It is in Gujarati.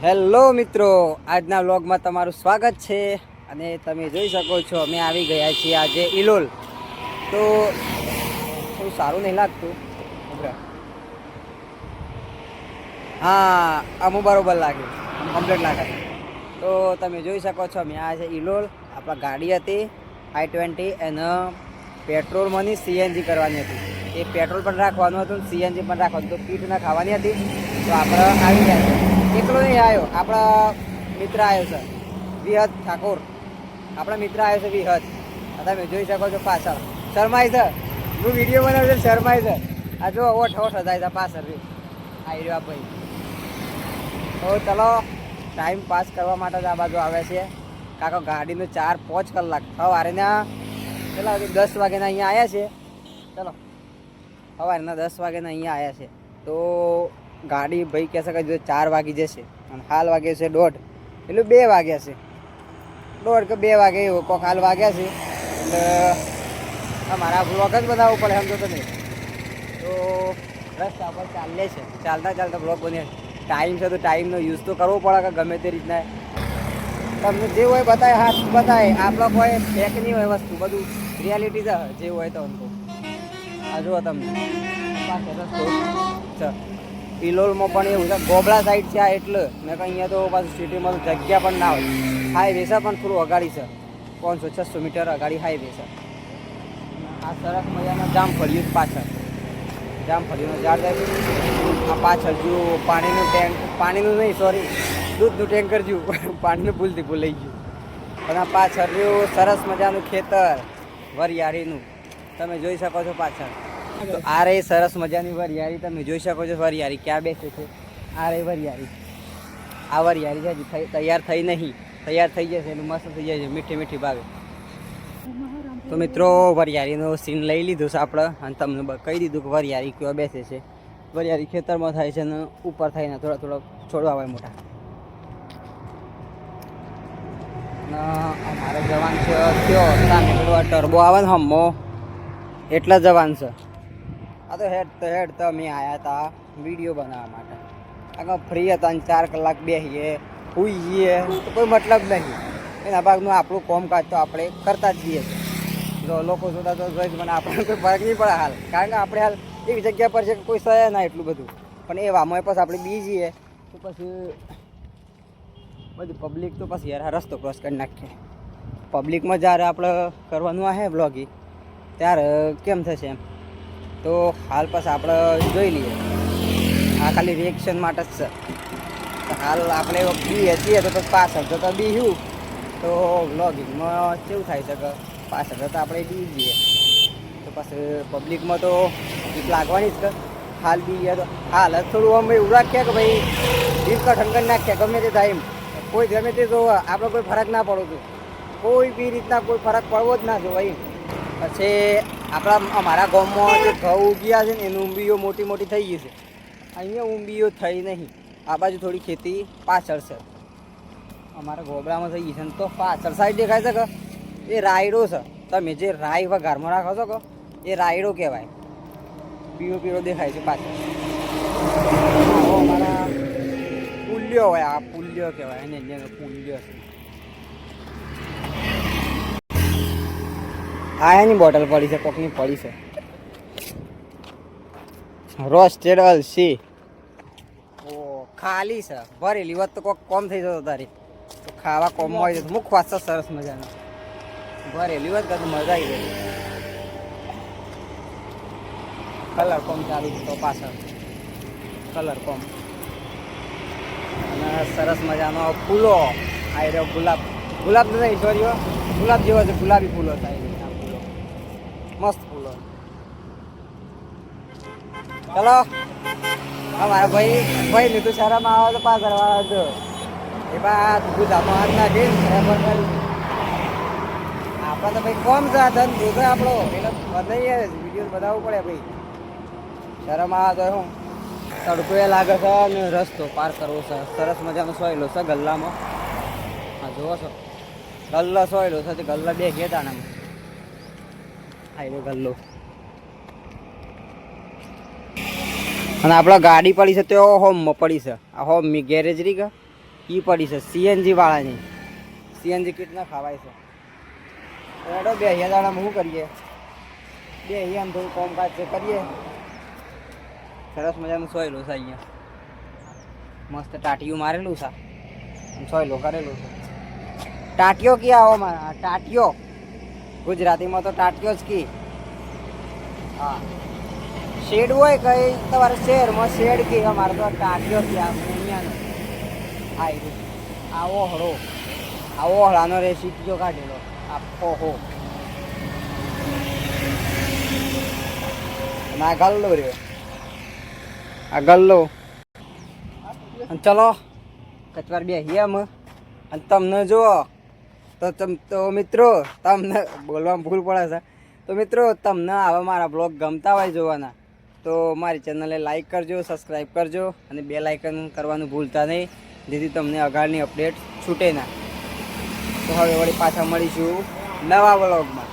હેલો મિત્રો, આજના વ્લોગમાં તમારું સ્વાગત છે. અને તમે જોઈ શકો છો અમે આવી ગયા છીએ આજે ઇલોલ. તો થોડું સારું નહીં લાગતું. હા, અમુક બરોબર લાગે, કમ્પ્લીટ લાગે. તો તમે જોઈ શકો છો અમે આ છે ઇલોલ. આપણા ગાડી હતી i20 એને પેટ્રોલ મની સીએનજી કરવાની હતી. એ પેટ્રોલ પણ રાખવાનું હતું, સીએનજી પણ રાખવાનું. તો કીટ ના ખાવાની હતી. તો આપણે આવી ગયા છે. એકલો નહીં આવ્યો, આપણા મિત્ર આવ્યો છે વિહત ઠાકોર. આપણા મિત્ર આવ્યો છે વિહત. તમે જોઈ શકો છો પાછળ શરમાય છે. હું વિડીયો બનાવ્યો છે, શરમાય છે. આ જો ઓઠ ઓઠ હજાય છે પાછળ આવી રહ્યો ભાઈ. તો ચલો ટાઈમ પાસ કરવા માટે જ આ બાજુ આવે છે. કાકા ગાડીનું 4-5 કલાક સવારેના કેટલા વાગે 10 વાગ્યાના અહીંયા આવ્યા છે. ચલો સવારના 10 વાગ્યાના અહીંયા આવ્યા છે. તો ગાડી ભાઈ કહેશે કે 4 વાગી જશે અને હાલ વાગે છે 1:30, એટલે 2 વાગ્યા છે. 1:30 કે 2 વાગે એવું કોક હાલ વાગ્યા છે. એટલે અમારા બ્લોગ જ બનાવવું પડે સમજો તમે. તો રસ્તા પર ચાલે છે, ચાલતા ચાલતા બ્લોગ બને. ટાઈમ છે તો ટાઈમનો યુઝ તો કરવો પડે કે ગમે તે રીતના તમને જે હોય બતાવે, હાથ બતાવે. આપણો કોઈ ફેક નહીં હોય વસ્તુ, બધું રિયાલિટી છે જે હોય તો. આ જુઓ તમને પાસે રસ્તો છે. ઇલોલમાં પણ એવું છે, ગોબડા સાઈડ છે આ. એટલે મેં કહ્યું અહીંયા તો પાછું સિટીમાં તો જગ્યા પણ ના હોય. હાઈવે છે પણ થોડું અગાડી છે, 500-600 મીટર અગાડી હાઈવે છે. આ સરસ મજાના જામફળિયું પાછળ, જામફળિયુંનો ઝાડ થાય. આ પાછળ જો પાણીનું ટેન્ક, પાણીનું નહીં સોરી દૂધનું ટેન્કર જ્યું, પાણીનું ભૂલથી ભૂલાઈ ગયું. અને આ પાછળ રહ્યું સરસ મજાનું ખેતર વરિયાળીનું, તમે જોઈ શકો છો પાછળ. તો આ રે સરસ મજાની વરિયાળી, તમે જોઈ શકો છો. વરિયાળી ક્યાં બેસે છે? આ રે વરિયાળી. આ વરિયાળી છે હજી તૈયાર થઈ નહીં, તૈયાર થઈ જશે એટલે મસ્ત થઈ જાય છે, મીઠી મીઠી ભાવે. તો મિત્રો વરિયાળીનો સીન લઈ લીધું છે આપણે અને તમને કહી દીધું કે વરિયાળી કયો બેસે છે. વરિયાળી ખેતરમાં થાય છે અને ઉપર થઈને થોડા થોડા છોડવા હોય મોટા. અમારે જવાન છે કયો સામે ટર્બો આવે ને હમો, એટલા જવાન છે. આ તો હેડ તો અમે આવ્યા હતા વિડીયો બનાવવા માટે. આગળ ફ્રી હતા અને 4 કલાક બેસીએ સૂઈએ તો કોઈ મતલબ નહીં. એના ભાગનું આપણું કામકાજ તો આપણે કરતા જ જઈએ. જો લોકો જોતા તો જોઈ મને આપણે કોઈ ફરક નહીં પડે હાલ, કારણ કે આપણે હાલ એવી જગ્યા પર છે કે કોઈ સહે ના એટલું બધું. પણ એવામાં પછી આપણે બી જઈએ તો પછી બધું પબ્લિક તો પછી યાર રસ્તો ક્રોસ કરી નાખીએ. પબ્લિકમાં જ્યારે આપણે કરવાનું આવે બ્લોગિંગ ત્યારે કેમ થશે એમ. તો હાલ પછી આપણે જોઈ લઈએ. આ ખાલી રિએક્શન માટે જ છે. હાલ આપણે બીએ છીએ તો પાછળ જતાં બીજું તો વ્લોગિંગમાં કેવું થાય છે કે પાછળ જતાં આપણે બી જઈએ તો પછી પબ્લિકમાં તો બીક લાગવાની જ કે. હાલ બીએ તો હાલ જ થોડું અમે એવું રાખીએ કે ભાઈ દિલ કઠણ કરી નાખીએ ગમે તે થાય એમ. કોઈ ગમે તે જો આપણે કોઈ ફરક ના પડવો જોઈએ, કોઈ બી રીતના કોઈ ફરક પડવો જ ના જોઈએ. પછી અમારા ગામમાં જે ઘઉં ઉગ્યા છે ને એની ઊંબીઓ મોટી મોટી થઈ ગઈ છે. અહીંયા ઊંબીઓ થઈ નહીં, આ બાજુ થોડી ખેતી પાછળ છે. અમારા ગોબડામાં થઈ ગઈ છે ને તો પાછળ સાઈડ દેખાય છે કે એ રાયડો છે. તમે જે રાઈ વઘારમાં રાખો છો કે એ રાયડો કહેવાય. પીળો પીળો દેખાય છે પાછળ. અમારા પુલ્યો હોય, આ પુલ્યો કહેવાય એને, પુલ્યો છે. આ એની બોટલ પડી છે, કોકની પડી છે. રોસ્ટેડ અલસી ઓ ખાલી છે, ભરેલી હોત તો કોક કોમ થઈ જતો તારી. તો ખાવા કોમમાં હોય તો મુખ વાંચતો સરસ મજાનો. ભરેલી હોત તો મજા આવી ગઈ. કલર કોમ ચાલુ તો પાછળ કલર કોમ. અને સરસ મજાનો ફૂલો આવી રહ્યો. ગુલાબ, ગુલાબ નહીં સોરી, ગુલાબ જેવો છે, ગુલાબી ફૂલો થાય. મસ્ત ફૂલો. ચલો અમારા ભાઈ લીધું શરમ આવે તો પાછળ વાળા જો એ બા ગુદામાં હાથ નાખી આપણે તો ભાઈ કોમ છે, ધન જોતો આપણો એટલે બનાવીએ વિડીયો બનાવવું પડે ભાઈ. શરમ આવે તો શું તડકો એ લાગે છે અને રસ્તો પાર કરવો છે. સરસ મજાનો સોયલો છે ગલ્લામાં. હા જુઓ છો ગલ્લો સોયલો છે, ગલ્લા બે ઘેતા ને આયલો ગલ્લો. અને આપણે ગાડી પડી છે તો હોમમાં પડી છે. આ હોમની ગેરેજ રહી ગયા એ પડી છે સીએનજી વાળાની. સીએનજી કેટલા ખવાય છે. એડો 2000 દાડામાં શું કરીએ, 2000 આમ થોડું કામકાજ છે કરીએ. સરસ મજાનું સોયલું છે અહીંયા, મસ્ત ટાટિયું મારેલું છે, સોયલું કરેલું છે. ટાટિયો ક્યાં આવો મારા, ટાટિયો ગુજરાતીમાં તો ટાટિયો જ કી. હા શેડ હોય કઈ તમારે શહેરમાં શેડ કી, અમારે તો ટાટિયો ક્યાં અહીંયાનો. હા એ આવો હળો, આવો હળાનો રેસીપીઓ કાઢેલો આખો હો ના ગલ્લો રહ્યો, આ ગલ્લો. ચલો કચવાર બેસીએ અમે. અને તમને જુઓ તો મિત્રો તમને બોલવામાં ભૂલ પડે છે. તો મિત્રો તમને આવા મારા બ્લોગ ગમતા હોય જોવાના તો મારી ચેનલને લાઈક કરજો, સબસ્ક્રાઈબ કરજો અને બેલ આઇકન કરવાનું ભૂલતા નહીં, જેથી તમને આગળની અપડેટ છૂટે ના. તો હવે વળી પાછા મળીશું નવા બ્લોગમાં.